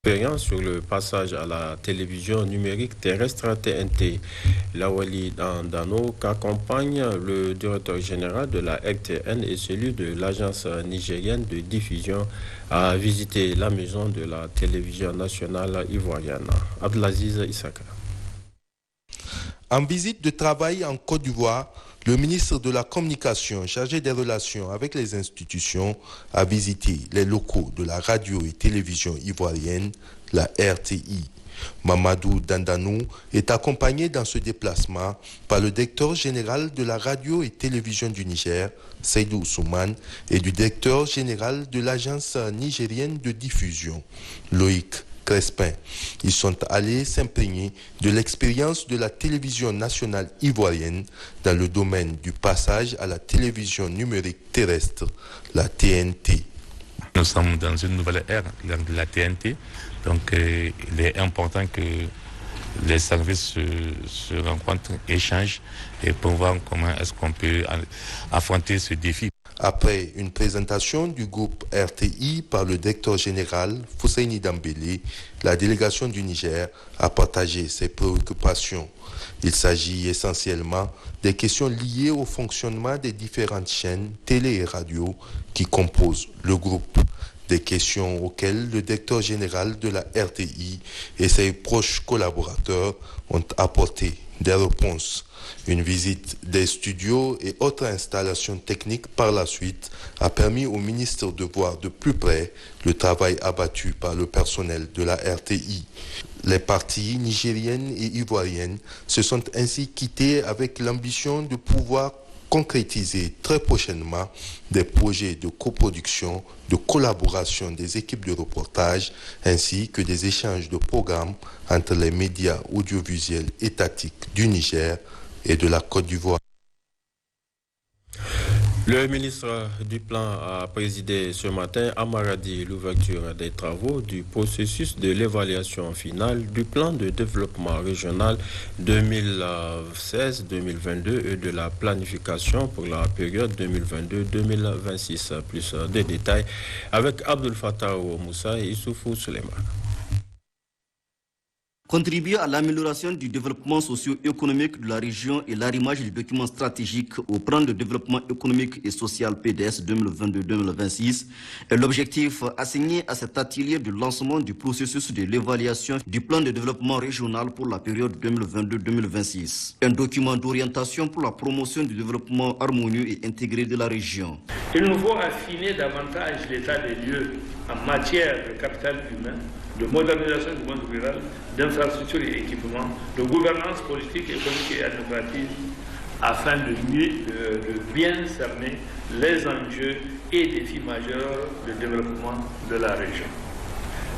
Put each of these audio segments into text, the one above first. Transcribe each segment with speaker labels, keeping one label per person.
Speaker 1: Expérience sur le passage à la télévision numérique terrestre TNT. Lawali Dano qu'accompagne le directeur général de la RTN et celui de l'agence nigérienne de diffusion a visité la maison de la télévision nationale ivoirienne. Abdelaziz Issaka.
Speaker 2: En visite de travail en Côte d'Ivoire, le ministre de la Communication chargé des relations avec les institutions a visité les locaux de la radio et télévision ivoirienne, la RTI. Mamadou Dandanou est accompagné dans ce déplacement par le directeur général de la radio et télévision du Niger, Seydou Soumane, et du directeur général de l'agence nigérienne de diffusion, Loïc Crespin. Ils sont allés s'imprégner de l'expérience de la télévision nationale ivoirienne dans le domaine du passage à la télévision numérique terrestre, la TNT.
Speaker 3: Nous sommes dans une nouvelle ère, l'ère de la TNT, donc il est important que les services se rencontrent, échangent et pour voir comment est-ce qu'on peut affronter ce défi.
Speaker 2: Après une présentation du groupe RTI par le directeur général Fousseini Dambélé, la délégation du Niger a partagé ses préoccupations. Il s'agit essentiellement des questions liées au fonctionnement des différentes chaînes télé et radio qui composent le groupe. Des questions auxquelles le directeur général de la RTI et ses proches collaborateurs ont apporté des réponses. Une visite des studios et autres installations techniques par la suite a permis au ministre de voir de plus près le travail abattu par le personnel de la RTI. Les parties nigériennes et ivoiriennes se sont ainsi quittées avec l'ambition de pouvoir concrétiser très prochainement des projets de coproduction, de collaboration des équipes de reportage, ainsi que des échanges de programmes entre les médias audiovisuels étatiques du Niger et de la Côte d'Ivoire.
Speaker 1: Le ministre du Plan a présidé ce matin à Maradi l'ouverture des travaux du processus de l'évaluation finale du plan de développement régional 2016-2022 et de la planification pour la période 2022-2026. Plus de détails avec Abdel Fattah Moussa et Issoufou Suleiman.
Speaker 4: Contribuer à l'amélioration du développement socio-économique de la région et l'arrimage du document stratégique au plan de développement économique et social PDS 2022-2026 est l'objectif assigné à cet atelier de lancement du processus de l'évaluation du plan de développement régional pour la période 2022-2026. Un document d'orientation pour la promotion du développement harmonieux et intégré de la région.
Speaker 5: Il nous faut affiner davantage l'état des lieux en matière de capital humain, de modernisation du monde rural, d'infrastructures et équipements, de gouvernance politique, économique et administrative, afin de bien cerner les enjeux et défis majeurs de développement de la région.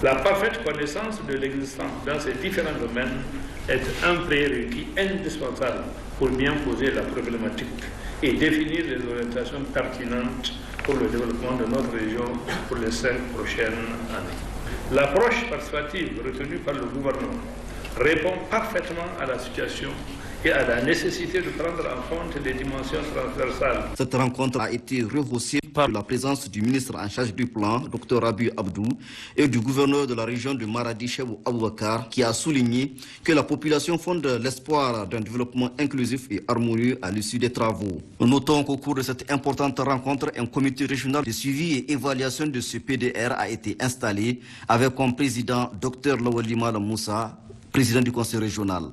Speaker 5: La parfaite connaissance de l'existant dans ces différents domaines est un prérequis indispensable pour bien poser la problématique et définir les orientations pertinentes pour le développement de notre région pour les 5 prochaines années. L'approche participative retenue par le gouvernement répond parfaitement à la situation et à la nécessité de prendre en compte les dimensions transversales.
Speaker 4: Cette rencontre a été rehaussée par la présence du ministre en charge du plan, Dr Rabi Abdou, et du gouverneur de la région de Maradi, Chebou Aboubakar, qui a souligné que la population fonde l'espoir d'un développement inclusif et harmonieux à l'issue des travaux. Notons qu'au cours de cette importante rencontre, un comité régional de suivi et évaluation de ce PDR a été installé avec comme président Dr Lawali Malam Moussa, président du conseil régional.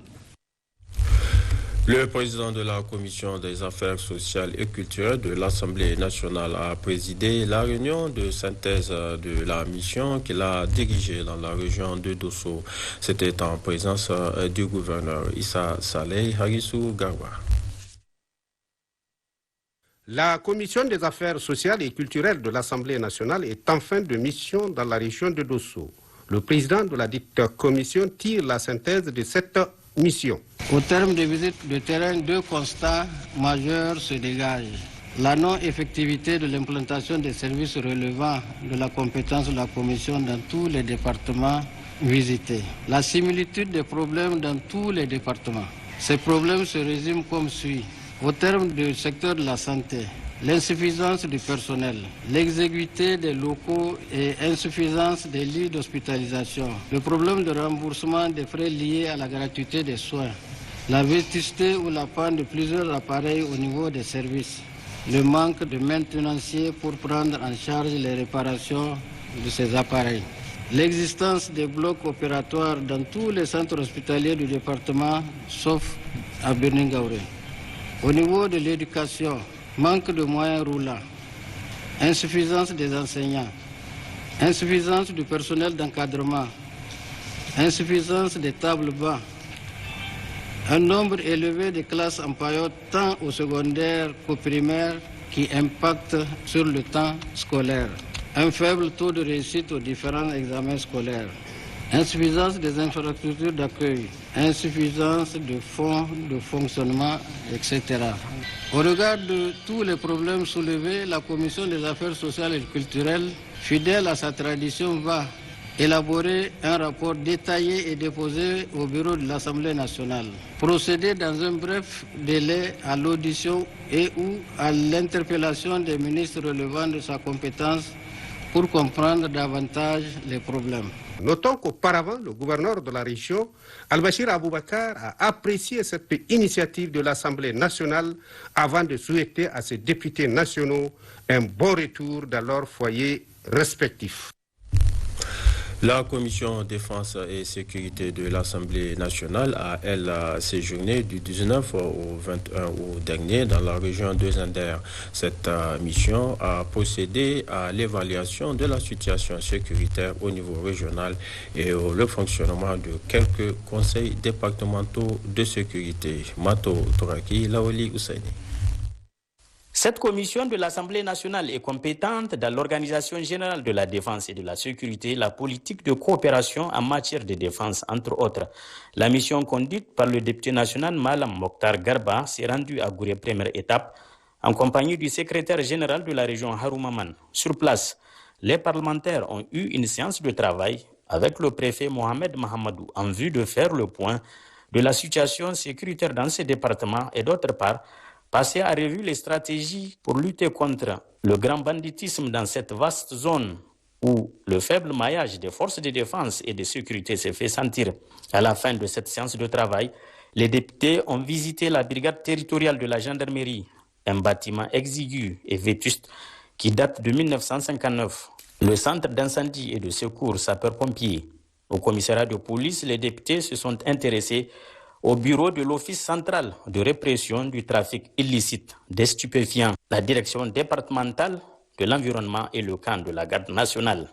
Speaker 1: Le président de la Commission des affaires sociales et culturelles de l'Assemblée nationale a présidé la réunion de synthèse de la mission qu'il a dirigée dans la région de Dosso. C'était en présence du gouverneur Issa Saleh Harissou Garwa.
Speaker 6: La Commission des affaires sociales et culturelles de l'Assemblée nationale est en fin de mission dans la région de Dosso. Le président de la dite commission tire la synthèse de cette mission.
Speaker 7: Au terme de visites de terrain, 2 constats majeurs se dégagent. La non-effectivité de l'implantation des services relevant de la compétence de la Commission dans tous les départements visités. La similitude des problèmes dans tous les départements. Ces problèmes se résument comme suit. Au terme du secteur de la santé, l'insuffisance du personnel, l'exiguïté des locaux et insuffisance des lits d'hospitalisation, le problème de remboursement des frais liés à la gratuité des soins, la vétusté ou la panne de plusieurs appareils au niveau des services, le manque de maintenanciers pour prendre en charge les réparations de ces appareils, l'existence des blocs opératoires dans tous les centres hospitaliers du département, sauf à Birningaouré. Au niveau de l'éducation, manque de moyens roulants, insuffisance des enseignants, insuffisance du personnel d'encadrement, insuffisance des tables bancs, un nombre élevé de classes en période tant au secondaire qu'au primaire qui impacte sur le temps scolaire, un faible taux de réussite aux différents examens scolaires, insuffisance des infrastructures d'accueil, insuffisance de fonds de fonctionnement, etc. Au regard de tous les problèmes soulevés, la Commission des affaires sociales et culturelles, fidèle à sa tradition, va élaborer un rapport détaillé et déposé au bureau de l'Assemblée nationale. Procéder dans un bref délai à l'audition et ou à l'interpellation des ministres relevant de sa compétence pour comprendre davantage les problèmes.
Speaker 6: Notons qu'auparavant, le gouverneur de la région, Al-Bashir Aboubakar, a apprécié cette initiative de l'Assemblée nationale avant de souhaiter à ses députés nationaux un bon retour dans leurs foyers respectifs.
Speaker 1: La Commission défense et sécurité de l'Assemblée nationale a, elle, séjourné du 19 au 21 août dernier dans la région de Zender. Cette mission a procédé à l'évaluation de la situation sécuritaire au niveau régional et le fonctionnement de quelques conseils départementaux de sécurité. Mato Toraki, Laoli Ousseini.
Speaker 8: Cette commission de l'Assemblée nationale est compétente dans l'organisation générale de la défense et de la sécurité, la politique de coopération en matière de défense, entre autres. La mission conduite par le député national Malam Mokhtar Garba s'est rendue à Gouré, première étape, en compagnie du secrétaire général de la région Haroumaman. Sur place, les parlementaires ont eu une séance de travail avec le préfet Mohamed Mahamadou en vue de faire le point de la situation sécuritaire dans ces départements et d'autre part, passer à revue les stratégies pour lutter contre le grand banditisme dans cette vaste zone où le faible maillage des forces de défense et de sécurité s'est fait sentir. À la fin de cette séance de travail, les députés ont visité la brigade territoriale de la gendarmerie, un bâtiment exigu et vétuste qui date de 1959. Le centre d'incendie et de secours sapeurs-pompiers. Au commissariat de police, les députés se sont intéressés au bureau de l'Office central de répression du trafic illicite des stupéfiants, la direction départementale de l'environnement et le camp de la garde nationale.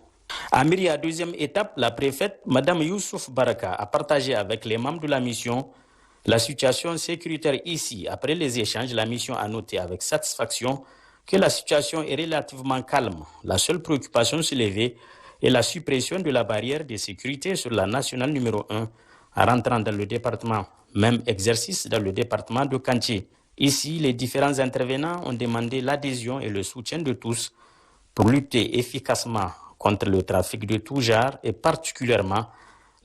Speaker 8: À Myria, deuxième étape, la préfète Mme Youssouf Baraka a partagé avec les membres de la mission la situation sécuritaire ici. Après les échanges, la mission a noté avec satisfaction que la situation est relativement calme. La seule préoccupation soulevée est la suppression de la barrière de sécurité sur la nationale numéro 1 en rentrant dans le département. Même exercice dans le département de Kanché. Ici, les différents intervenants ont demandé l'adhésion et le soutien de tous pour lutter efficacement contre le trafic de tout genre et particulièrement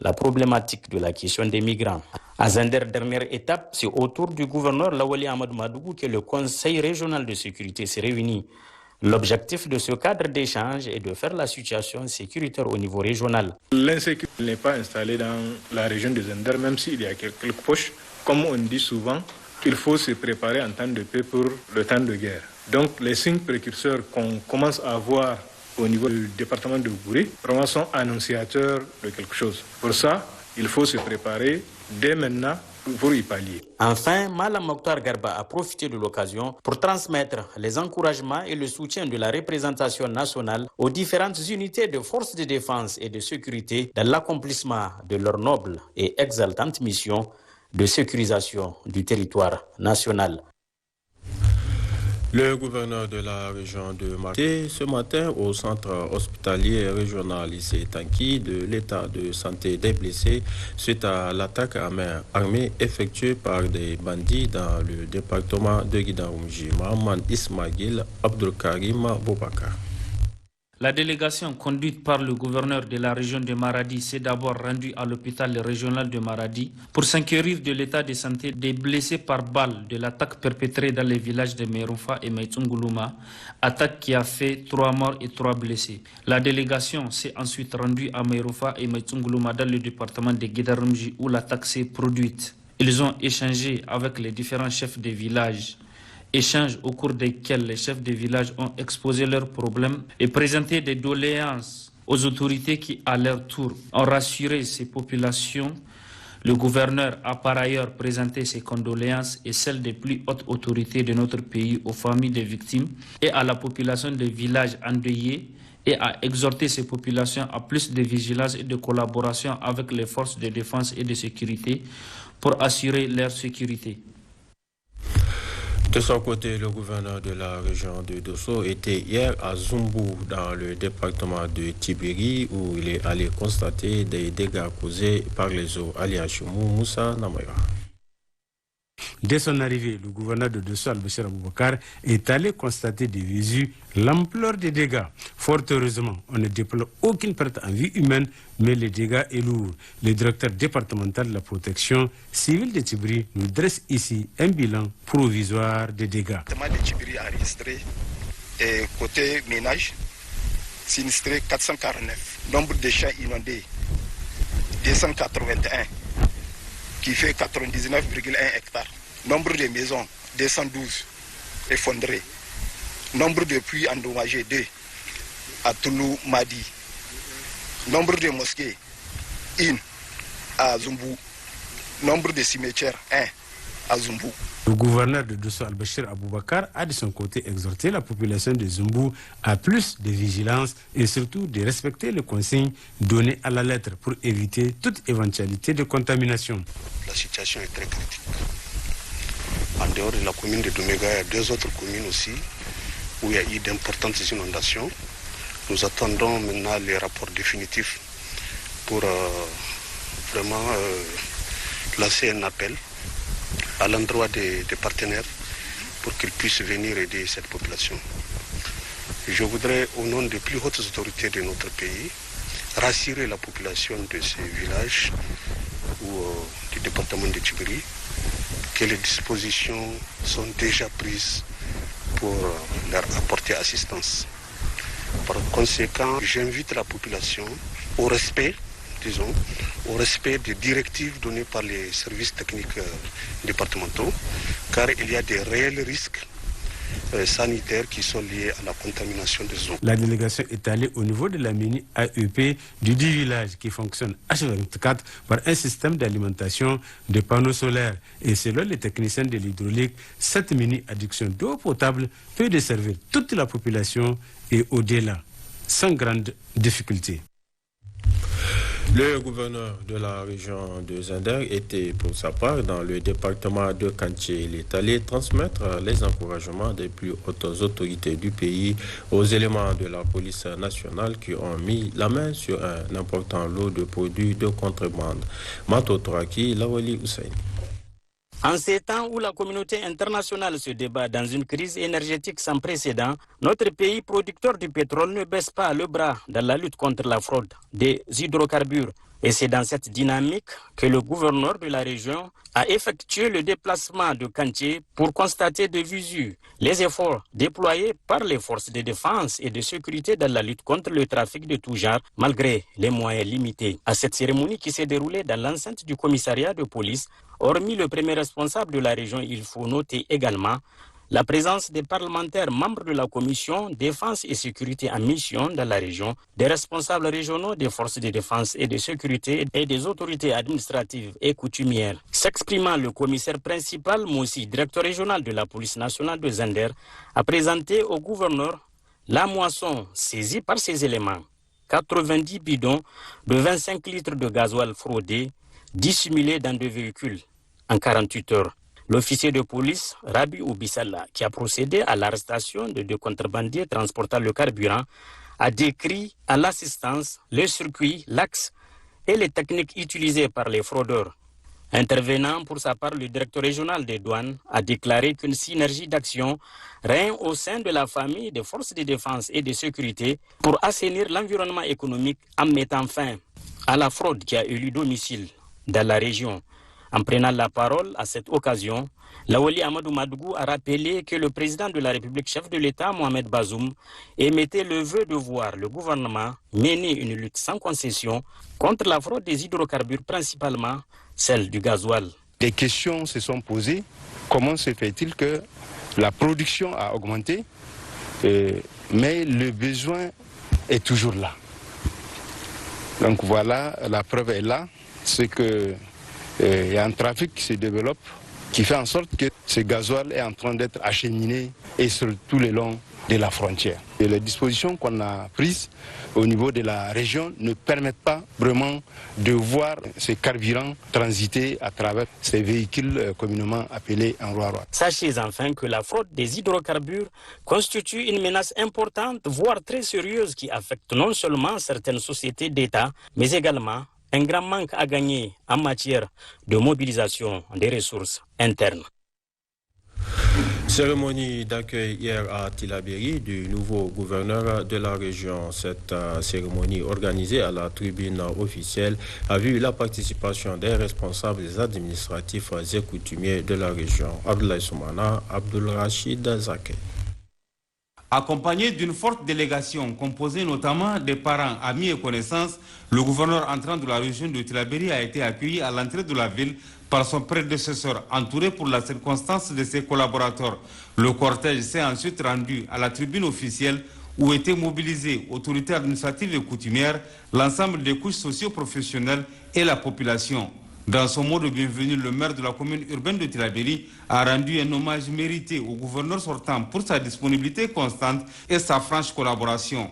Speaker 8: la problématique de la question des migrants. À Zender, dernière étape, c'est au tour du gouverneur Lawali Ahmad Madougou que le Conseil régional de sécurité s'est réuni. L'objectif de ce cadre d'échange est de faire la situation sécuritaire au niveau régional.
Speaker 9: L'insécurité n'est pas installée dans la région de Zender, même s'il y a quelques poches. Comme on dit souvent, il faut se préparer en temps de paix pour le temps de guerre. Donc les signes précurseurs qu'on commence à voir au niveau du département de Gouré vraiment sont annonciateurs de quelque chose. Pour ça, il faut se préparer dès maintenant pour y pallier.
Speaker 8: Enfin, Malam Mokhtar Garba a profité de l'occasion pour transmettre les encouragements et le soutien de la représentation nationale aux différentes unités de forces de défense et de sécurité dans l'accomplissement de leur noble et exaltante mission de sécurisation du territoire national.
Speaker 1: Le gouverneur de la région de Marseille, ce matin au centre hospitalier régional lycée Tanki de l'état de santé des blessés suite à l'attaque à main armée effectuée par des bandits dans le département de Guidarumji. Mohamed Ismail Abdelkarim Boubacar.
Speaker 10: La délégation conduite par le gouverneur de la région de Maradi s'est d'abord rendue à l'hôpital régional de Maradi pour s'inquiéter de l'état de santé des blessés par balle de l'attaque perpétrée dans les villages de Meroufa et Maïtunguluma, attaque qui a fait 3 morts et 3 blessés. La délégation s'est ensuite rendue à Meroufa et Maïtunguluma dans le département de Guédarumji où l'attaque s'est produite. Ils ont échangé avec les différents chefs des villages. Échanges au cours desquels les chefs de village ont exposé leurs problèmes et présenté des doléances aux autorités qui, à leur tour, ont rassuré ces populations. Le gouverneur a par ailleurs présenté ses condoléances et celles des plus hautes autorités de notre pays aux familles des victimes et à la population des villages endeuillés et a exhorté ces populations à plus de vigilance et de collaboration avec les forces de défense et de sécurité pour assurer leur sécurité.
Speaker 1: De son côté, le gouverneur de la région de Dosso était hier à Zumbu, dans le département de Tibiri, où il est allé constater des dégâts causés par les eaux. Ali Hachimou Moussa Namaya.
Speaker 11: Dès son arrivée, le gouverneur de Dosso, Al-Bashir Aboubakar, est allé constater de visu l'ampleur des dégâts. Fort heureusement, on ne déplore aucune perte en vie humaine, mais le dégât est lourd. Le directeur départemental de la protection civile de Tibiri nous dresse ici un bilan provisoire des dégâts.
Speaker 12: Le département de Tibiri a enregistré, côté ménage, sinistré 449. Nombre de champs inondés, 281, qui fait 99,1 hectares. Nombre de maisons, 212 effondrées. Nombre de puits endommagés, 2 à Toulouse, Madi. Nombre de mosquées, 1 à Zumbu. Nombre de cimetières, 1 à Zumbu.
Speaker 11: Le gouverneur de Dosso, Al-Bashir Aboubakar, a de son côté exhorté la population de Zumbu à plus de vigilance et surtout de respecter les consignes données à la lettre pour éviter toute éventualité de contamination.
Speaker 12: La situation est très critique. En dehors de la commune de Doméga, il y a 2 autres communes aussi où il y a eu d'importantes inondations. Nous attendons maintenant les rapports définitifs pour vraiment lancer un appel à l'endroit des partenaires pour qu'ils puissent venir aider cette population. Je voudrais, au nom des plus hautes autorités de notre pays, rassurer la population de ces villages ou du département de Tibiri que les dispositions sont déjà prises pour leur apporter assistance. Par conséquent, j'invite la population au respect, au respect des directives données par les services techniques départementaux, car il y a des réels risques sanitaires qui sont liés à la contamination des eaux.
Speaker 11: La délégation est allée au niveau de la mini AEP du 10 villages qui fonctionne H24 par un système d'alimentation de panneaux solaires. Et selon les techniciens de l'hydraulique, cette mini adduction d'eau potable peut desservir toute la population et au-delà, sans grande difficulté.
Speaker 1: Le gouverneur de la région de Zinder était pour sa part dans le département de Kanché. Il est allé transmettre les encouragements des plus hautes autorités du pays aux éléments de la police nationale qui ont mis la main sur un important lot de produits de contrebande. Mato Toraki, Lawali Hussein.
Speaker 8: En ces temps où la communauté internationale se débat dans une crise énergétique sans précédent, notre pays producteur du pétrole ne baisse pas le bras dans la lutte contre la fraude des hydrocarbures. Et c'est dans cette dynamique que le gouverneur de la région a effectué le déplacement de Kanché pour constater de visu les efforts déployés par les forces de défense et de sécurité dans la lutte contre le trafic de tout genre, malgré les moyens limités. À cette cérémonie qui s'est déroulée dans l'enceinte du commissariat de police, hormis le premier responsable de la région, il faut noter également la présence des parlementaires membres de la commission défense et sécurité en mission dans la région, des responsables régionaux des forces de défense et de sécurité et des autorités administratives et coutumières. S'exprimant, le commissaire principal, Moussi, directeur régional de la police nationale de Zinder, a présenté au gouverneur la moisson saisie par ces éléments. 90 bidons de 25 litres de gasoil fraudé, dissimulés dans 2 véhicules en 48 heures. L'officier de police, Rabi Oubissalla, qui a procédé à l'arrestation de 2 contrebandiers transportant le carburant, a décrit à l'assistance le circuit, l'axe et les techniques utilisées par les fraudeurs. Intervenant pour sa part, le directeur régional des douanes a déclaré qu'une synergie d'action règne au sein de la famille des forces de défense et de sécurité pour assainir l'environnement économique en mettant fin à la fraude qui a eu lieu domicile dans la région. En prenant la parole à cette occasion, Lawali Amadou Madougou a rappelé que le président de la République, chef de l'État, Mohamed Bazoum, émettait le vœu de voir le gouvernement mener une lutte sans concession contre la fraude des hydrocarbures, principalement celle du gasoil.
Speaker 13: Des questions se sont posées. Comment se fait-il que la production a augmenté, mais le besoin est toujours là? Donc voilà, la preuve est là, c'est que il y a un trafic qui se développe qui fait en sorte que ce gasoil est en train d'être acheminé et sur tout le long de la frontière. Et les dispositions qu'on a prises au niveau de la région ne permettent pas vraiment de voir ces carburants transiter à travers ces véhicules communément appelés en roi-roi.
Speaker 8: Sachez enfin que la fraude des hydrocarbures constitue une menace importante, voire très sérieuse, qui affecte non seulement certaines sociétés d'État, mais également un grand manque à gagner en matière de mobilisation des ressources internes.
Speaker 1: Cérémonie d'accueil hier à Tillabéri du nouveau gouverneur de la région. Cette cérémonie organisée à la tribune officielle a vu la participation des responsables administratifs et coutumiers de la région. Abdoulaye Soumana, Abdul Rachid Zakeh.
Speaker 14: Accompagné d'une forte délégation composée notamment des parents, amis et connaissances, le gouverneur entrant de la région de Tillabéri a été accueilli à l'entrée de la ville par son prédécesseur, entouré pour la circonstance de ses collaborateurs. Le cortège s'est ensuite rendu à la tribune officielle où étaient mobilisées autorités administratives et coutumières, l'ensemble des couches socio-professionnelles et la population. Dans son mot de bienvenue, le maire de la commune urbaine de Tillabéri a rendu un hommage mérité au gouverneur sortant pour sa disponibilité constante et sa franche collaboration.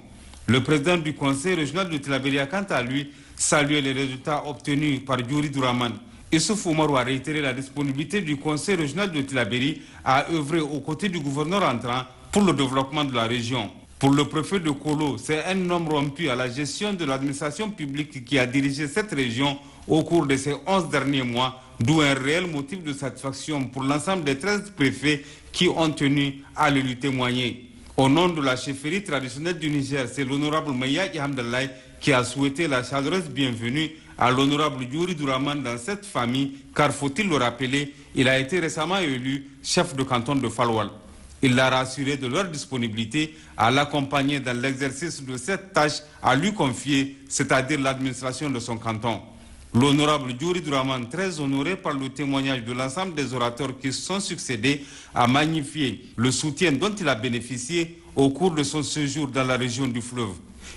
Speaker 14: Le président du conseil régional de Tillabéri a quant à lui salué les résultats obtenus par Djouri Douraman. Issouf Oumarou a réitéré la disponibilité du conseil régional de Tillabéri à œuvrer aux côtés du gouverneur entrant pour le développement de la région. Pour le préfet de Kolo, c'est un homme rompu à la gestion de l'administration publique qui a dirigé cette région au cours de ces 11 derniers mois, d'où un réel motif de satisfaction pour l'ensemble des 13 préfets qui ont tenu à le lui témoigner. Au nom de la chefferie traditionnelle du Niger, c'est l'honorable Maya Ihamdallah qui a souhaité la chaleureuse bienvenue à l'honorable Djouri Douraman dans cette famille, car faut-il le rappeler, il a été récemment élu chef de canton de Falwal. Il l'a rassuré de leur disponibilité à l'accompagner dans l'exercice de cette tâche à lui confier, c'est-à-dire l'administration de son canton. L'honorable Djouri Douraman, très honoré par le témoignage de l'ensemble des orateurs qui se sont succédés, a magnifié le soutien dont il a bénéficié au cours de son séjour dans la région du fleuve.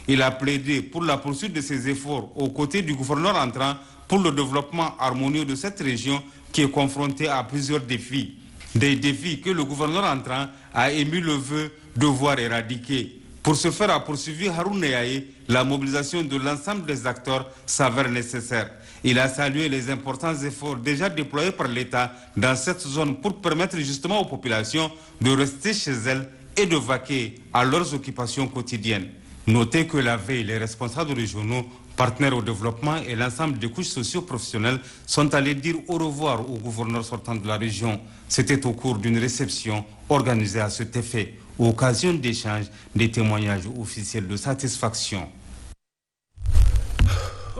Speaker 14: Il a plaidé pour la poursuite de ses efforts aux côtés du gouverneur entrant pour le développement harmonieux de cette région qui est confrontée à plusieurs défis. Des défis que le gouverneur entrant a émis le vœu de voir éradiquer. Pour ce faire, a poursuivi Haroun Neyaye, la mobilisation de l'ensemble des acteurs s'avère nécessaire. Il a salué les importants efforts déjà déployés par l'État dans cette zone pour permettre justement aux populations de rester chez elles et de vaquer à leurs occupations quotidiennes. Notez que la veille, les responsables régionaux, partenaires au développement et l'ensemble des couches socio-professionnelles sont allés dire au revoir au gouverneur sortant de la région. C'était au cours d'une réception organisée à cet effet, à occasion d'échanges des témoignages officiels de satisfaction.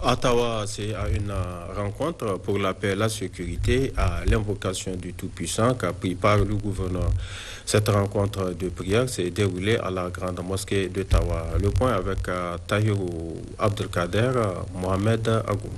Speaker 1: Ottawa, c'est à une rencontre pour la paix, la sécurité, à l'invocation du Tout-Puissant qu'a pris part le gouverneur. Cette rencontre de prière s'est déroulée à la grande mosquée d'Ottawa. Le point avec Tahirou Abdelkader, Mohamed Agou.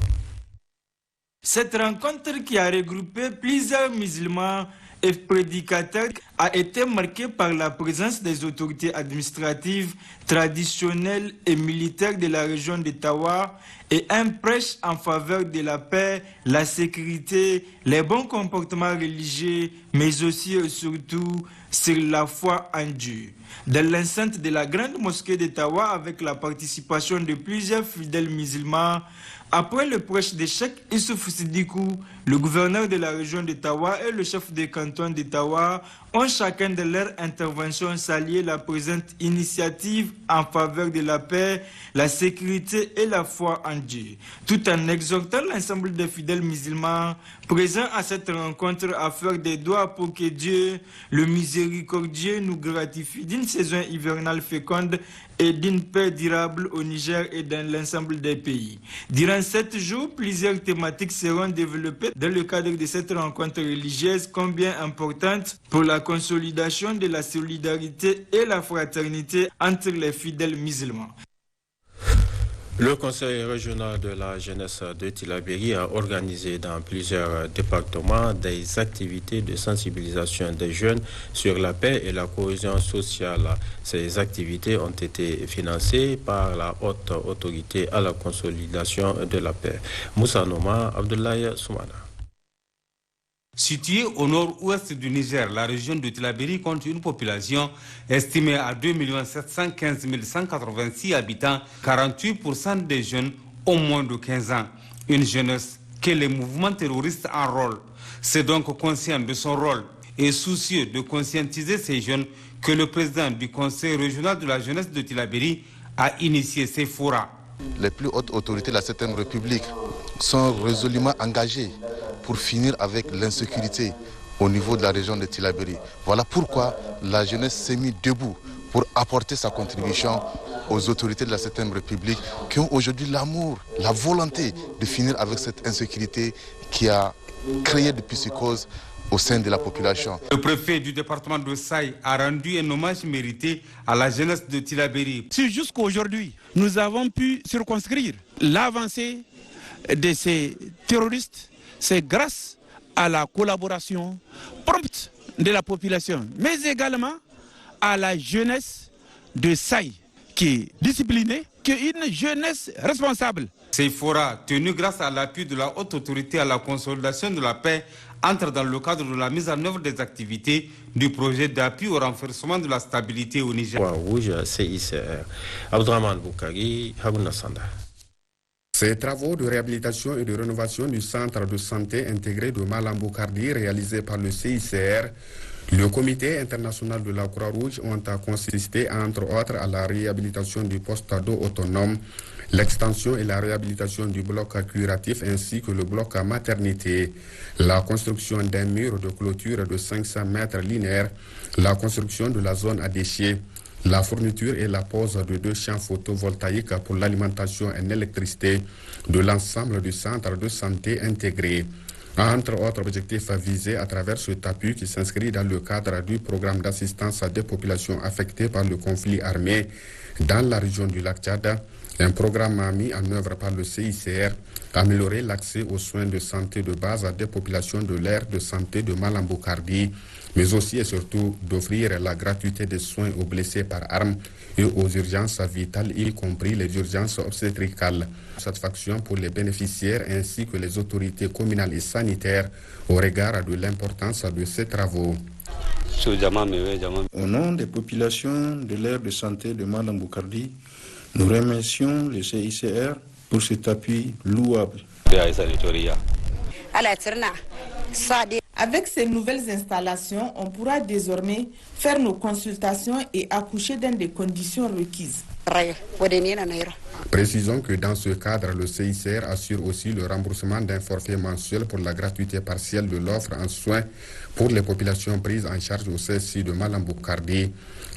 Speaker 15: Cette rencontre qui a regroupé plusieurs musulmans et prédicateurs a été marquée par la présence des autorités administratives, traditionnelles et militaires de la région d'Ottawa et un prêche en faveur de la paix, la sécurité, les bons comportements religieux, mais aussi et surtout sur la foi en Dieu. Dans l'enceinte de la grande mosquée d'Ottawa, avec la participation de plusieurs fidèles musulmans, après le prêche de Cheikh Issouf Sidikou, le gouverneur de la région d'Ottawa et le chef de canton d'Ottawa ont chacun de leurs interventions salué la présente initiative en faveur de la paix, la sécurité et la foi en Dieu, tout en exhortant l'ensemble des fidèles musulmans présents à cette rencontre à faire des doigts pour que Dieu, le miséricordieux, nous gratifie d'une saison hivernale féconde et d'une paix durable au Niger et dans l'ensemble des pays. Durant 7 jours, plusieurs thématiques seront développées dans le cadre de cette rencontre religieuse combien importante pour la consolidation de la solidarité et la fraternité entre les fidèles musulmans.
Speaker 1: Le Conseil régional de la jeunesse de Tillabéri a organisé dans plusieurs départements des activités de sensibilisation des jeunes sur la paix et la cohésion sociale. Ces activités ont été financées par la haute autorité à la consolidation de la paix. Moussa Noma, Abdoulaye Soumana.
Speaker 14: Située au nord-ouest du Niger, la région de Tillabéri compte une population estimée à 2 715 186 habitants, 48% des jeunes ont moins de 15 ans. Une jeunesse que les mouvements terroristes enrôlent. C'est donc conscient de son rôle et soucieux de conscientiser ces jeunes que le président du Conseil régional de la jeunesse de Tillabéri a initié ces forats.
Speaker 2: Les plus hautes autorités de la 7e République sont résolument engagées pour finir avec l'insécurité au niveau de la région de Tillabéri. Voilà pourquoi la jeunesse s'est mise debout pour apporter sa contribution aux autorités de la 7e République qui ont aujourd'hui l'amour, la volonté de finir avec cette insécurité qui a créé des psychoses au sein de la population.
Speaker 14: Le préfet du département de Saï a rendu un hommage mérité à la jeunesse de Tillabéri.
Speaker 16: Si jusqu'à aujourd'hui, nous avons pu circonscrire l'avancée de ces terroristes, c'est grâce à la collaboration prompte de la population, mais également à la jeunesse de Saï, qui est disciplinée, qui est une jeunesse responsable.
Speaker 14: Ces forats, tenus grâce à l'appui de la haute autorité à la consolidation de la paix, entrent dans le cadre de la mise en œuvre des activités du projet d'appui au renforcement de la stabilité au Niger.
Speaker 1: Rouge, CICR. Abdraman Boukari, Hagouna Sanda.
Speaker 6: Ces travaux de réhabilitation et de rénovation du centre de santé intégré de Malamboukardi réalisés par le CICR, le Comité international de la Croix-Rouge ont consisté entre autres à la réhabilitation du poste d'eau autonome, l'extension et la réhabilitation du bloc curatif ainsi que le bloc maternité, la construction d'un mur de clôture de 500 mètres linéaires, la construction de la zone à déchets, la fourniture et la pose de 2 champs photovoltaïques pour l'alimentation en électricité de l'ensemble du centre de santé intégré. Entre autres objectifs visés à travers ce appui qui s'inscrit dans le cadre du programme d'assistance des populations affectées par le conflit armé dans la région du lac Tchad, un programme mis en œuvre par le CICR, améliorer l'accès aux soins de santé de base des populations de l'aire de santé de Malamboukardi, mais aussi et surtout d'offrir la gratuité des soins aux blessés par arme et aux urgences vitales, y compris les urgences obstétricales. Satisfaction pour les bénéficiaires ainsi que les autorités communales et sanitaires au regard de l'importance de ces travaux.
Speaker 17: Au nom des populations de l'aire de santé de Malamboukardi, nous remercions le CICR pour cet appui louable.
Speaker 18: Avec ces nouvelles installations, on pourra désormais faire nos consultations et accoucher dans des conditions requises.
Speaker 6: Précisons que dans ce cadre, le CICR assure aussi le remboursement d'un forfait mensuel pour la gratuité partielle de l'offre en soins pour les populations prises en charge au CSI de Malamboukardi,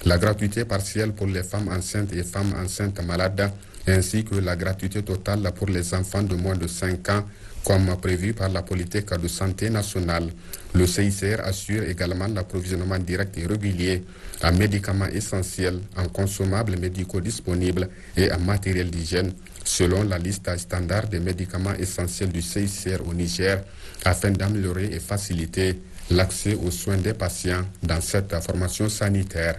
Speaker 6: la gratuité partielle pour les femmes enceintes et femmes enceintes malades, ainsi que la gratuité totale pour les enfants de moins de 5 ans, comme prévu par la politique de santé nationale. Le CICR assure également l'approvisionnement direct et régulier en médicaments essentiels, en consommables médicaux disponibles et en matériel d'hygiène, selon la liste standard des médicaments essentiels du CICR au Niger, afin d'améliorer et faciliter l'accès aux soins des patients dans cette formation sanitaire.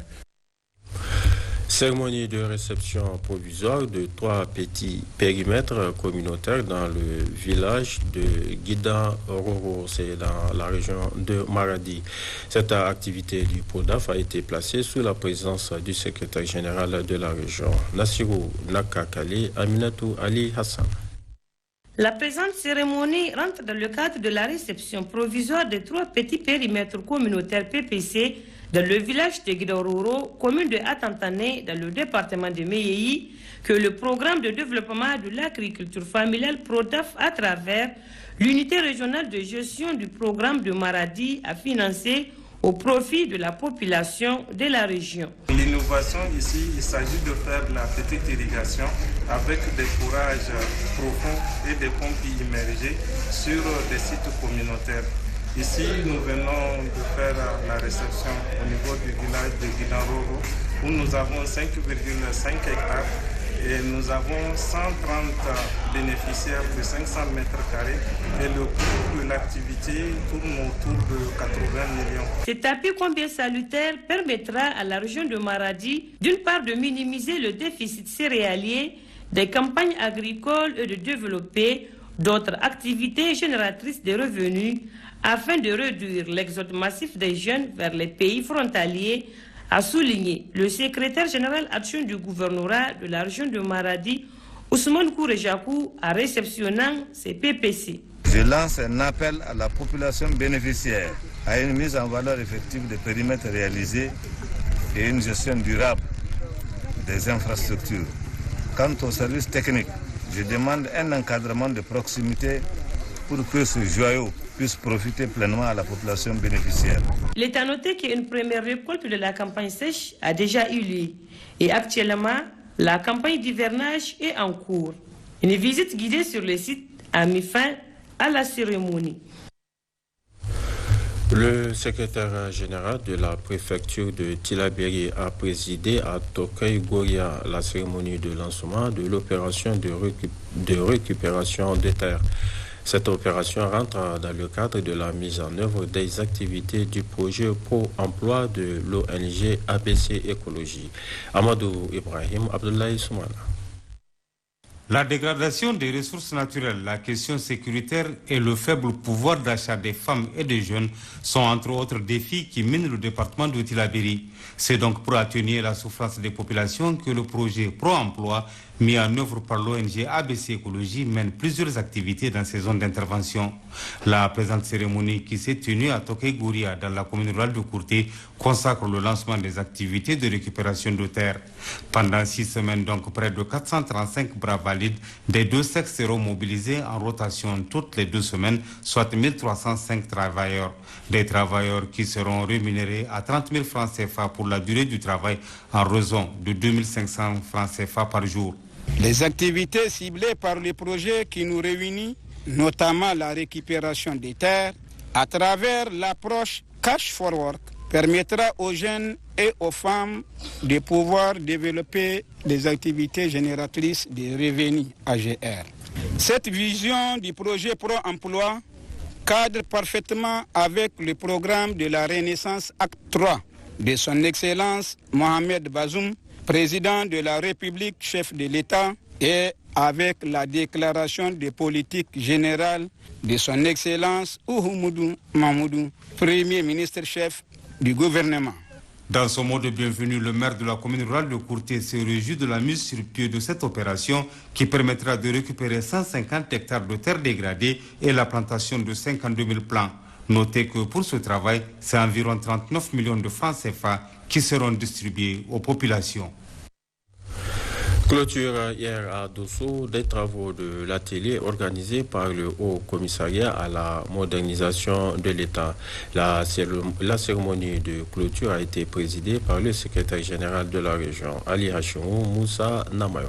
Speaker 1: Cérémonie de réception provisoire de 3 petits périmètres communautaires dans le village de Guida-Roro, c'est dans la région de Maradi. Cette activité du PODAF a été placée sous la présence du secrétaire général de la région, Nassirou Nakakali Aminatou Ali Hassan.
Speaker 19: La présente cérémonie rentre dans le cadre de la réception provisoire des 3 petits périmètres communautaires PPC dans le village de Guidororo, commune de Atantane, dans le département de Meyeyi, que le programme de développement de l'agriculture familiale PRODAF à travers l'unité régionale de gestion du programme de Maradi a financé au profit de la population de la région.
Speaker 20: L'innovation ici, il s'agit de faire la petite irrigation avec des fourrages profonds et des pompes immergées sur des sites communautaires. Ici, nous venons de faire la réception au niveau du village de Guidaroro où nous avons 5,5 hectares et nous avons 130 bénéficiaires de 500 mètres carrés et le coût de l'activité tourne autour de 80 millions.
Speaker 19: Cet appui combien salutaire permettra à la région de Maradi d'une part de minimiser le déficit céréalier des campagnes agricoles et de développer d'autres activités génératrices de revenus afin de réduire l'exode massif des jeunes vers les pays frontaliers, a souligné le secrétaire général adjoint du gouvernorat de la région de Maradi, Ousmane Kourejakou, en réceptionnant ces PPC.
Speaker 21: Je lance un appel à la population bénéficiaire à une mise en valeur effective des périmètres réalisés et une gestion durable des infrastructures. Quant aux services techniques, je demande un encadrement de proximité pour que ce joyau puisse profiter pleinement à la population bénéficiaire.
Speaker 19: Il est à noter qu'une première récolte de la campagne sèche a déjà eu lieu et actuellement, la campagne d'hivernage est en cours. Une visite guidée sur le site a mis fin à la cérémonie.
Speaker 1: Le secrétaire général de la préfecture de Tillabéri a présidé à Tokay-Goria la cérémonie de lancement de l'opération de récupération des terres. Cette opération rentre dans le cadre de la mise en œuvre des activités du projet pro-emploi de l'ONG ABC Écologie. Amadou Ibrahim Abdoulaye Soumana.
Speaker 14: La dégradation des ressources naturelles, la question sécuritaire et le faible pouvoir d'achat des femmes et des jeunes sont entre autres défis qui minent le département de Tillabéri. C'est donc pour atténuer la souffrance des populations que le projet Pro-Emploi, mis en œuvre par l'ONG ABC Écologie, mène plusieurs activités dans ces zones d'intervention. La présente cérémonie qui s'est tenue à Tokay-Gouria, dans la commune rurale de Kourté, consacre le lancement des activités de récupération de terre. Pendant 6 semaines, donc, près de 435 bras valides des deux sexes seront mobilisés en rotation toutes les 2 semaines, soit 1305 travailleurs. Des travailleurs qui seront rémunérés à 30 000 francs CFA pour la durée du travail en raison de 2500 francs CFA par jour.
Speaker 16: Les activités ciblées par le projet qui nous réunit, notamment la récupération des terres, à travers l'approche Cash for Work, permettra aux jeunes et aux femmes de pouvoir développer des activités génératrices de revenus AGR. Cette vision du projet Pro-Emploi cadre parfaitement avec le programme de la Renaissance Acte 3 de son Excellence Mohamed Bazoum, président de la République, chef de l'État, et avec la déclaration de politique générale de son Excellence Oumoudou Mamoudou, premier ministre-chef du gouvernement.
Speaker 14: Dans son mot de bienvenue, le maire de la commune rurale de Kourté se réjouit de la mise sur pied de cette opération qui permettra de récupérer 150 hectares de terres dégradées et la plantation de 52 000 plants. Notez que pour ce travail, c'est environ 39 millions de francs CFA qui seront distribués aux populations.
Speaker 1: Clôture hier à Dosso des travaux de l'atelier organisé par le Haut Commissariat à la modernisation de l'État. La cérémonie de clôture a été présidée par le secrétaire général de la région, Ali Hachimou Moussa Namayo.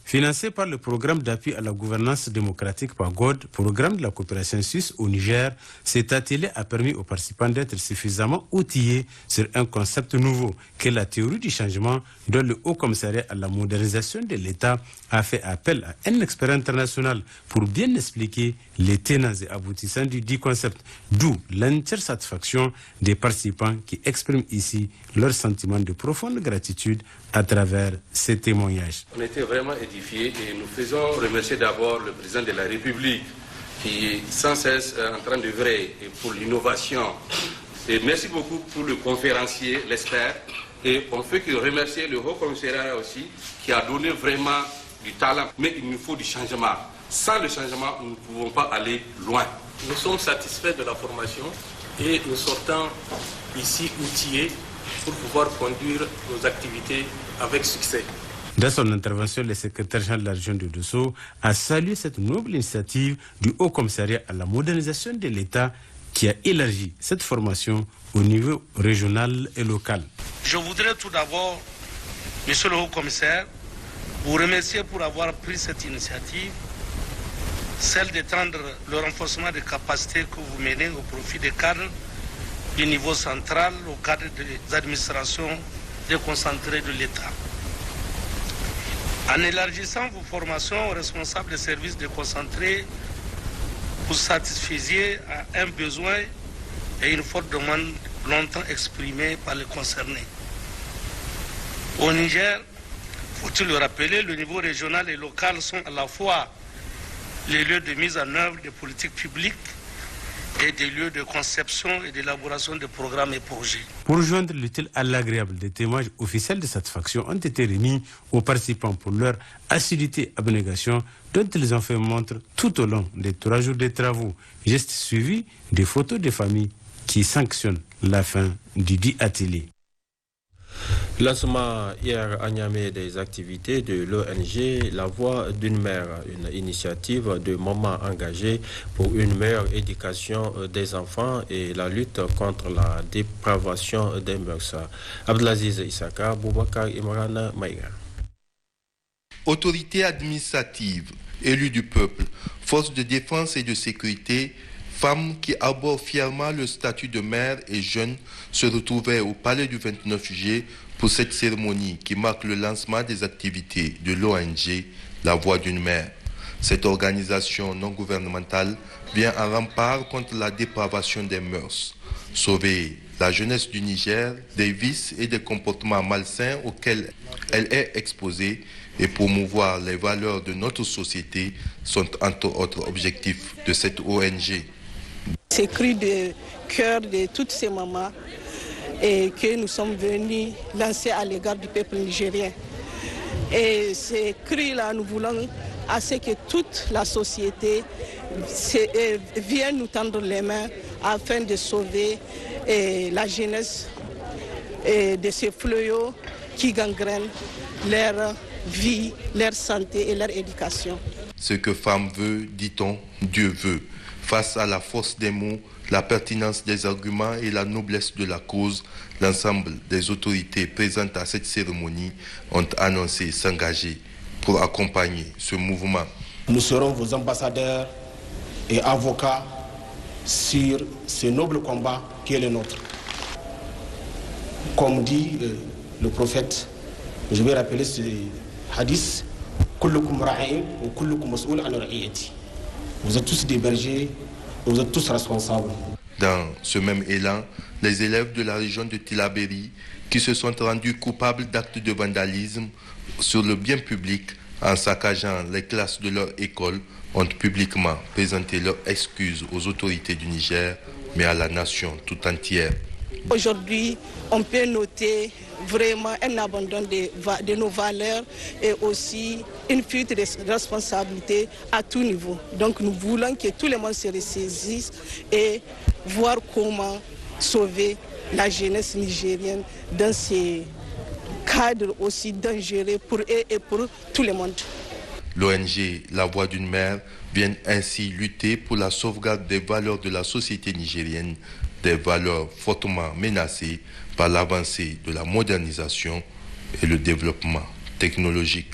Speaker 11: Financé par le programme d'appui à la gouvernance démocratique PAGOD, programme de la coopération suisse au Niger, cet atelier a permis aux participants d'être suffisamment outillés sur un concept nouveau qu'est la théorie du changement, dont le Haut Commissariat à la modernisation de l'État a fait appel à un expert international pour bien expliquer les tenants et aboutissants du dit concept, d'où l'entière satisfaction des participants qui expriment ici leur sentiment de profonde gratitude à travers ces témoignages.
Speaker 22: On était vraiment édifiés et nous faisons remercier d'abord le président de la République qui est sans cesse en train d'œuvrer pour l'innovation. Et merci beaucoup pour le conférencier, l'expert. Et on fait que remercier le Haut Commissariat aussi qui a donné vraiment du talent. Mais il nous faut du changement. Sans le changement, nous ne pouvons pas aller loin.
Speaker 23: Nous sommes satisfaits de la formation
Speaker 22: et nous sortons ici outillés pour pouvoir conduire nos activités avec succès.
Speaker 11: Dans son intervention, le secrétaire général de la région de Dosso a salué cette noble initiative du Haut Commissariat à la modernisation de l'État qui a élargi cette formation au niveau régional et local.
Speaker 3: Je voudrais tout d'abord, Monsieur le Haut Commissaire, vous remercier pour avoir pris cette initiative, celle d'étendre le renforcement des capacités que vous menez au profit des cadres du niveau central, au cadre des administrations déconcentrées de l'État. En élargissant vos formations aux responsables des services déconcentrés, vous satisfaisiez à un besoin et une forte demande longtemps exprimée par les concernés. Au Niger, faut-il le rappeler, le niveau régional et local sont à la fois les lieux de mise en œuvre des politiques publiques et des lieux de conception et d'élaboration de programmes et projets.
Speaker 11: Pour joindre l'utile à l'agréable, des témoignages officiels de satisfaction ont été remis aux participants pour leur assiduité et abnégation dont ils ont fait montre tout au long des 3 jours de travaux. Geste suivi des photos des familles qui sanctionnent la fin du dit atelier.
Speaker 1: Lancement hier à Niamey des activités de l'ONG La Voix d'une mère, une initiative de mamans engagées pour une meilleure éducation des enfants et la lutte contre la dépravation des mœurs. Abdelaziz Issaka, Boubacar Imran Maïga.
Speaker 2: Autorités administratives, élus du peuple, forces de défense et de sécurité, femmes qui abordent fièrement le statut de mère et jeunes se retrouvaient au palais du 29 juillet pour cette cérémonie qui marque le lancement des activités de l'ONG La Voix d'une mère. Cette organisation non gouvernementale vient en rempart contre la dépravation des mœurs, sauver la jeunesse du Niger des vices et des comportements malsains auxquels elle est exposée et promouvoir les valeurs de notre société sont entre autres objectifs de cette ONG.
Speaker 5: Ces cris de cœur de toutes ces mamans et que nous sommes venus lancer à l'égard du peuple nigérien. Et ces cris-là, nous voulons à ce que toute la société vienne nous tendre les mains afin de sauver la jeunesse de ces fléaux qui gangrènent leur vie, leur santé et leur éducation.
Speaker 2: Ce que femme veut, dit-on, Dieu veut. Face à la force des mots, la pertinence des arguments et la noblesse de la cause, l'ensemble des autorités présentes à cette cérémonie ont annoncé s'engager pour accompagner ce mouvement.
Speaker 23: Nous serons vos ambassadeurs et avocats sur ce noble combat qui est le nôtre. Comme dit le prophète, je vais rappeler ce hadith, Kullukum ra'in wa kullukum mas'oul an ra'iyati. Vous êtes tous des bergers, vous êtes tous responsables.
Speaker 2: Dans ce même élan, les élèves de la région de Tillabéri, qui se sont rendus coupables d'actes de vandalisme sur le bien public en saccageant les classes de leur école, ont publiquement présenté leurs excuses aux autorités du Niger, mais à la nation tout entière.
Speaker 5: Aujourd'hui, on peut noter vraiment un abandon de nos valeurs et aussi une fuite de responsabilité à tout niveau. Donc nous voulons que tout le monde se ressaisisse et voir comment sauver la jeunesse nigérienne dans ces cadres aussi dangereux pour eux et pour tout le monde.
Speaker 2: L'ONG La Voix d'une mère vient ainsi lutter pour la sauvegarde des valeurs de la société nigérienne, des valeurs fortement menacées par l'avancée de la modernisation et le développement technologique.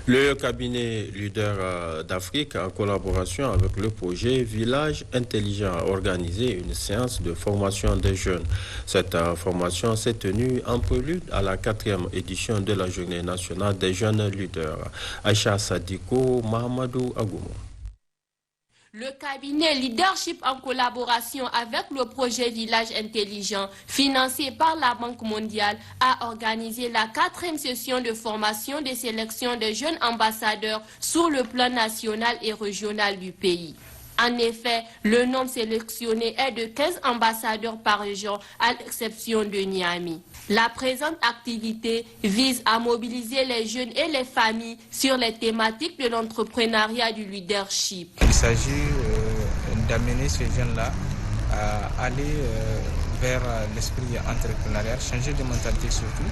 Speaker 1: Le cabinet leader d'Afrique, en collaboration avec le projet Village Intelligent, a organisé une séance de formation des jeunes. Cette formation s'est tenue en prélude à la 4e édition de la Journée nationale des jeunes leaders. Aïcha Sadiko, Mahamadou Agoumo.
Speaker 24: Le cabinet Leadership en collaboration avec le projet Village Intelligent, financé par la Banque mondiale, a organisé la 4e session de formation de sélection des jeunes ambassadeurs sur le plan national et régional du pays. En effet, le nombre sélectionné est de 15 ambassadeurs par région, à l'exception de Niamey. La présente activité vise à mobiliser les jeunes et les familles sur les thématiques de l'entrepreneuriat du leadership.
Speaker 25: Il s'agit d'amener ces jeunes-là
Speaker 4: aller vers l'esprit entrepreneurial, changer de mentalité surtout,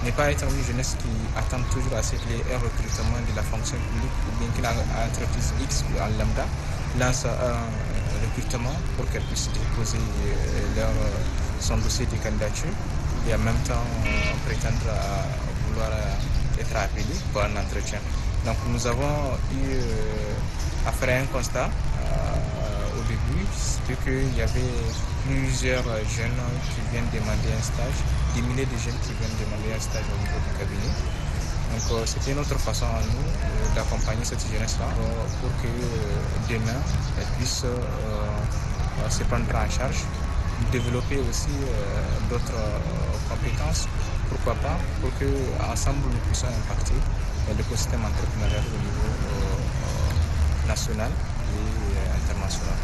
Speaker 4: ne pas être une jeunesse qui attend toujours à ce qu'il y ait un recrutement de la fonction publique ou bien qu'une entreprise X ou en lambda lance un recrutement pour qu'elle puisse déposer son dossier de candidature et en même temps prétendre à vouloir être appelé pour un entretien. Donc nous avons eu à faire un constat au début, c'est qu'il y avait plusieurs jeunes qui viennent demander un stage, des milliers de jeunes qui viennent demander un stage au niveau du cabinet. Donc c'était notre façon à nous d'accompagner cette jeunesse-là pour que demain elle puisse se prendre en charge, développer aussi d'autres compétences, pourquoi pas, pour qu'ensemble nous puissions impacter l'écosystème entrepreneurial au niveau national et international.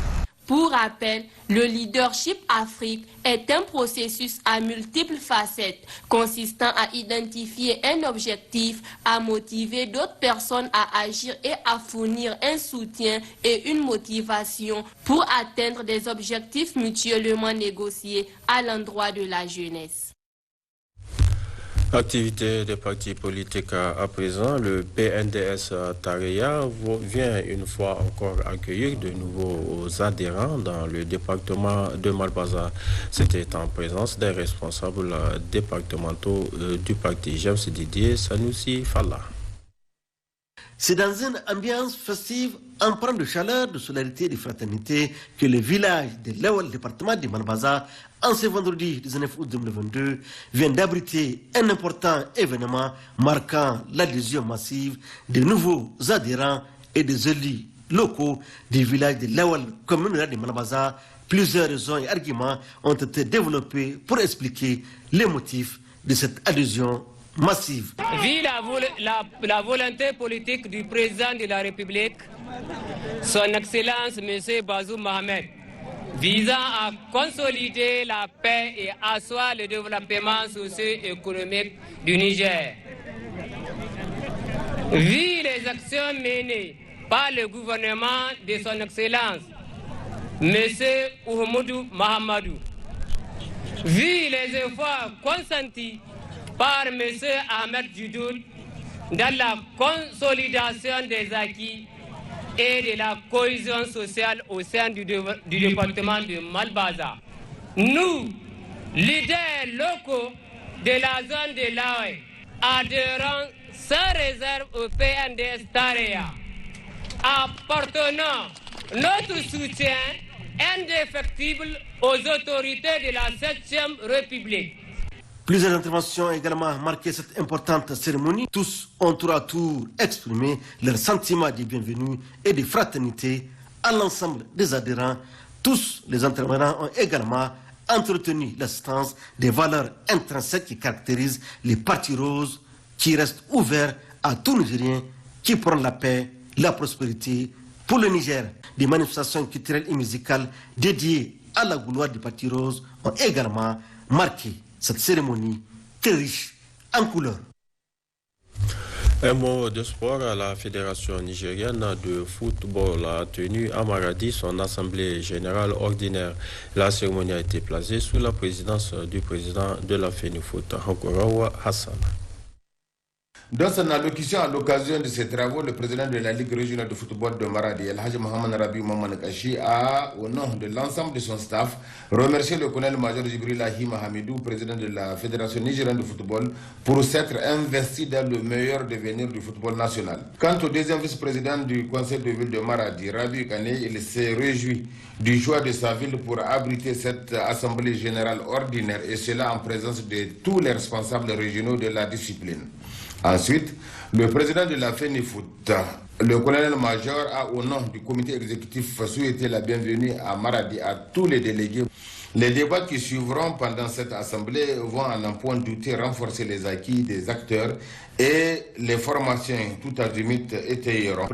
Speaker 24: Pour rappel, le leadership Afrique est un processus à multiples facettes, consistant à identifier un objectif, à motiver d'autres personnes à agir et à fournir un soutien et une motivation pour atteindre des objectifs mutuellement négociés à l'endroit de la jeunesse.
Speaker 1: Activité des partis politiques à présent, le PNDS Tareya vient une fois encore accueillir de nouveaux adhérents dans le département de Malbaza. C'était en présence des responsables départementaux du parti. James Didier Sanoussi Falla.
Speaker 7: C'est dans une ambiance festive, empreinte de chaleur, de solidarité et de fraternité que le village de Lawal, département de Malbaza, en ce vendredi 19 août 2022, vient d'abriter un important événement marquant l'adhésion massive de nouveaux adhérents et des élus locaux du village de Lawal, commune de Malbaza. Plusieurs raisons et arguments ont été développés pour expliquer les motifs de cette adhésion massive.
Speaker 9: Vu la volonté politique du président de la République, son Excellence M. Bazoum Mohamed, visant à consolider la paix et asseoir le développement socio-économique du Niger. Vu les actions menées par le gouvernement de son Excellence M. Oumoudou Mahamadou, vu les efforts consentis par M. Ahmed Djidoul dans la consolidation des acquis et de la cohésion sociale au sein du département de Malbaza. Nous, leaders locaux de la zone de Laoué, adhérons sans réserve au PNDS Tareya, apportons notre soutien indéfectible aux autorités de la 7e République.
Speaker 7: Plusieurs interventions ont également marqué cette importante cérémonie. Tous ont tour à tour exprimé leur sentiment de bienvenue et de fraternité à l'ensemble des adhérents. Tous les intervenants ont également entretenu l'assistance des valeurs intrinsèques qui caractérisent les partis roses, qui restent ouverts à tout Nigérien qui prend la paix, la prospérité pour le Niger. Des manifestations culturelles et musicales dédiées à la gloire du parti rose ont également marqué cette cérémonie très riche en couleurs.
Speaker 1: Un mot de sport. La Fédération nigérienne de football a tenu à Maradi son assemblée générale ordinaire. La cérémonie a été placée sous la présidence du président de la FENIFOOT, Hakourawa Hassan.
Speaker 10: Dans son allocution à l'occasion de ces travaux, le président de la Ligue régionale de football de Maradi, El Hadj Mohamed Rabi Mamanakashi, a, au nom de l'ensemble de son staff, remercié le colonel-major Jibril Ahima Hamidou, président de la Fédération nigérienne de football, pour s'être investi dans le meilleur devenir du football national. Quant au deuxième vice-président du conseil de ville de Maradi, Rabi Kane, il s'est réjoui du choix de sa ville pour abriter cette assemblée générale ordinaire, et cela en présence de tous les responsables régionaux de la discipline. Ensuite, le président de la FENIFOOT, le colonel-major, a au nom du comité exécutif souhaité la bienvenue à Maradi à tous les délégués. Les débats qui suivront pendant cette assemblée vont à n'en point douter renforcer les acquis des acteurs et les formations tout azimut étayeront.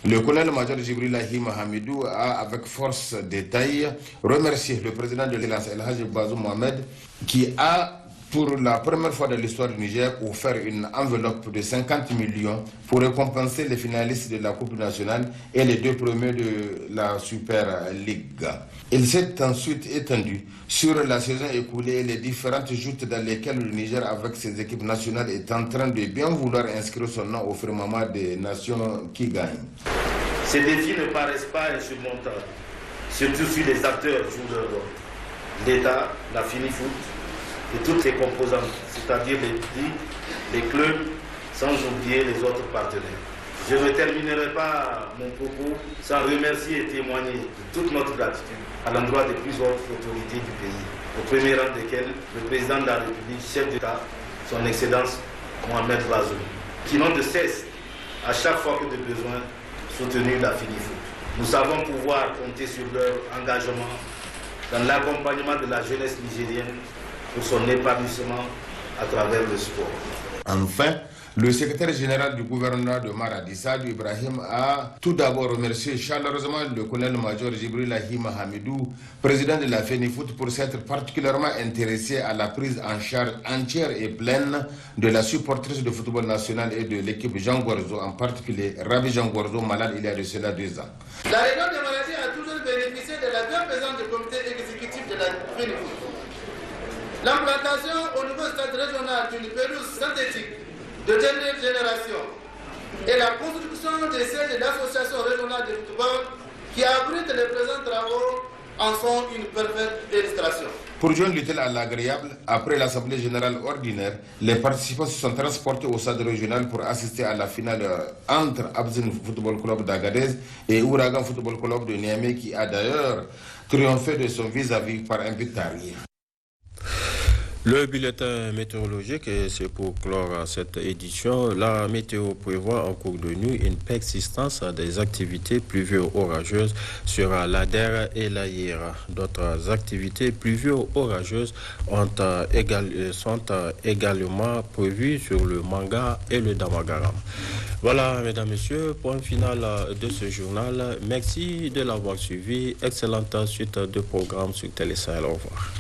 Speaker 10: Le colonel-major Jibril Ahima Hamidou a avec force détail remercié le président de l'élance El Hadj Bazoum Mohamed qui a pour la première fois de l'histoire du Niger, offert une enveloppe de 50 millions pour récompenser les finalistes de la Coupe nationale et les 2 premiers de la Super League. Il s'est ensuite étendu sur la saison écoulée et les différentes joutes dans lesquelles le Niger, avec ses équipes nationales, est en train de bien vouloir inscrire son nom au firmament des nations qui gagnent.
Speaker 8: Ces défis ne paraissent pas insurmontables, surtout si les acteurs jouent leur rôle. L'État, la FiniFoot et toutes les composantes, c'est-à-dire les ligues, les clubs, sans oublier les autres partenaires. Je ne terminerai pas mon propos sans remercier et témoigner de toute notre gratitude à l'endroit des plus hautes autorités du pays, au premier rang desquelles le président de la République, chef d'État, son Excellence Mohamed Bazoum, qui n'ont de cesse, à chaque fois que de besoin, soutenu la FiniFoot. Nous savons pouvoir compter sur leur engagement dans l'accompagnement de la jeunesse nigérienne pour son épanouissement à travers le sport.
Speaker 10: Enfin, le secrétaire général du gouvernement de Maradi, Sadou Ibrahim, a tout d'abord remercié chaleureusement le colonel-major Jibrilahi Mahamidou, président de la FiniFoot, pour s'être particulièrement intéressé à la prise en charge entière et pleine de la supportrice de football national et de l'équipe Jean Gouarzo, en particulier Rabi Jean Gouarzo, malade il y a de cela 2 ans.
Speaker 12: La région de Maradi a toujours bénéficié de la bienfaisance du comité exécutif de la FiniFoot. L'implantation au niveau stade régional d'une pelouse synthétique de dernière génération et la construction des sièges de l'association régionale de football qui abrite les présents travaux en sont une parfaite illustration.
Speaker 10: Pour joindre l'utile à l'agréable, après l'Assemblée générale ordinaire, les participants se sont transportés au stade régional pour assister à la finale entre Abzin Football Club d'Agadez et Ouragan Football Club de Niamey, qui a d'ailleurs triomphé de son vis-à-vis par un but à rien.
Speaker 1: Le bulletin météorologique, et c'est pour clore cette édition. La météo prévoit en cours de nuit une persistance des activités pluvio-orageuses sur l'Ader et l'Aïra. D'autres activités pluvio-orageuses sont également prévues sur le Manga et le Damagaram. Voilà, mesdames, messieurs, point final de ce journal. Merci de l'avoir suivi. Excellente suite de programmes sur Télé Sahel. Au revoir.